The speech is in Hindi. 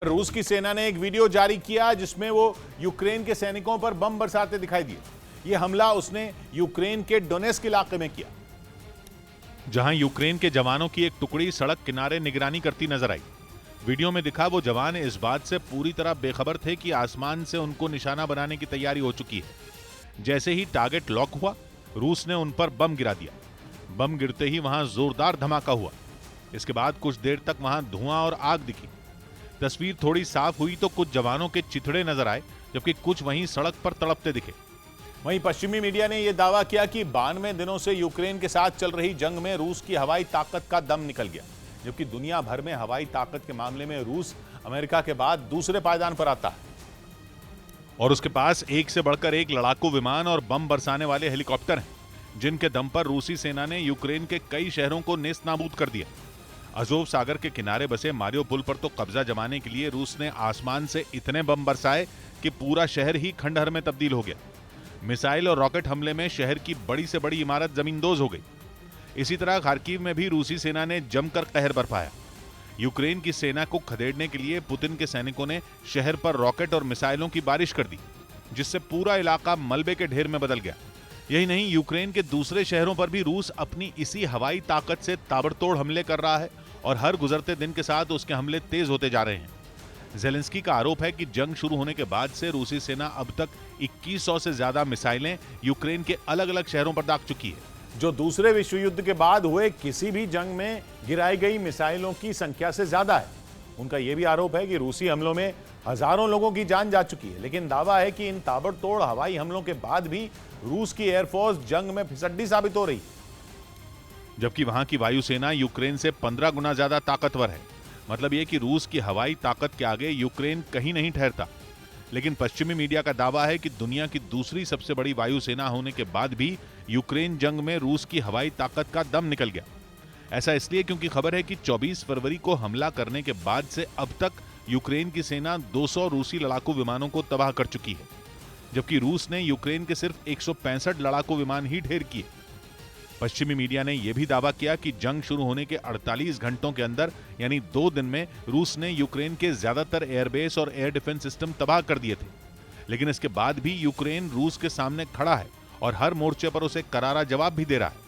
रूस की सेना ने एक वीडियो जारी किया जिसमें वो यूक्रेन के सैनिकों पर बम बरसाते दिखाई दिए। ये हमला उसने यूक्रेन के डोनेस्क इलाके में किया, जहां यूक्रेन के जवानों की एक टुकड़ी सड़क किनारे निगरानी करती नजर आई। वीडियो में दिखा वो जवान इस बात से पूरी तरह बेखबर थे कि आसमान से उनको निशाना बनाने की तैयारी हो चुकी है। जैसे ही टारगेट लॉक हुआ, रूस ने उन पर बम गिरा दिया। बम गिरते ही वहां जोरदार धमाका हुआ। इसके बाद कुछ देर तक वहां धुआं और आग दिखी। तस्वीर थोड़ी साफ हुई तो कुछ जवानों के चिथड़े नजर आए, जबकि कुछ वहीं सड़क पर तड़पते दिखे। वहीं पश्चिमी मीडिया ने यह दावा किया कि 92 दिनों से यूक्रेन के साथ चल रही जंग में रूस की हवाई ताकत का दम निकल गया, जबकि दुनिया भर में हवाई ताकत के मामले में रूस अमेरिका के बाद दूसरे पायदान पर आता है। और उसके पास एक से बढ़कर एक लड़ाकू विमान और बम बरसाने वाले हेलीकॉप्टर हैं, जिनके दम पर रूसी सेना ने यूक्रेन के कई शहरों को नेस्तनाबूद कर दिया। अजोव सागर के किनारे बसे मारियोपोल पर तो कब्जा जमाने के लिए रूस ने आसमान से इतने बम बरसाए कि पूरा शहर ही खंडहर में तब्दील हो गया। मिसाइल और रॉकेट हमले में शहर की बड़ी से बड़ी इमारत जमींदोज हो गई। इसी तरह खार्किव में भी रूसी सेना ने जमकर कहर बरपाया। यूक्रेन की सेना को खदेड़ने के लिए पुतिन के सैनिकों ने शहर पर रॉकेट और मिसाइलों की बारिश कर दी, जिससे पूरा इलाका मलबे के ढेर में बदल गया। यही नहीं, यूक्रेन के दूसरे शहरों पर भी रूस अपनी इसी हवाई ताकत से ताबड़तोड़ हमले कर रहा है और हर गुजरते दिन के साथ उसके हमले तेज होते जा रहे हैं। ज़ेलेंस्की का आरोप है कि जंग शुरू होने के बाद से रूसी सेना अब तक 2100 से ज्यादा मिसाइलें यूक्रेन के अलग अलग शहरों पर दाग चुकी है, जो दूसरे विश्व युद्ध के बाद हुए किसी भी जंग में गिराई गई मिसाइलों की संख्या से ज्यादा है। उनका यह भी आरोप है कि रूसी हमलों में हजारों लोगों की जान जा चुकी है, लेकिन दावा है कि इन ताबड़तोड़ हवाई हमलों के बाद भी रूस की एयरफोर्स जंग में फिसड्डी साबित हो रही है। जबकि वहां की वायुसेना यूक्रेन से 15 गुना ज्यादा ताकतवर है। मतलब यह कि रूस की हवाई ताकत के आगे यूक्रेन कहीं नहीं ठहरता। लेकिन पश्चिमी मीडिया का दावा है कि दुनिया की दूसरी सबसे बड़ी वायुसेना होने के बाद भी यूक्रेन जंग में रूस की हवाई ताकत का दम निकल गया। ऐसा इसलिए क्योंकि खबर है कि 24 फरवरी को हमला करने के बाद से अब तक यूक्रेन की सेना 200 रूसी लड़ाकू विमानों को तबाह कर चुकी है, जबकि रूस ने यूक्रेन के सिर्फ 165 लड़ाकू विमान ही ढेर किए। पश्चिमी मीडिया ने यह भी दावा किया कि जंग शुरू होने के 48 घंटों के अंदर, यानी 2 दिन में, रूस ने यूक्रेन के ज्यादातर एयरबेस और एयर डिफेंस सिस्टम तबाह कर दिए थे। लेकिन इसके बाद भी यूक्रेन रूस के सामने खड़ा है और हर मोर्चे पर उसे करारा जवाब भी दे रहा है।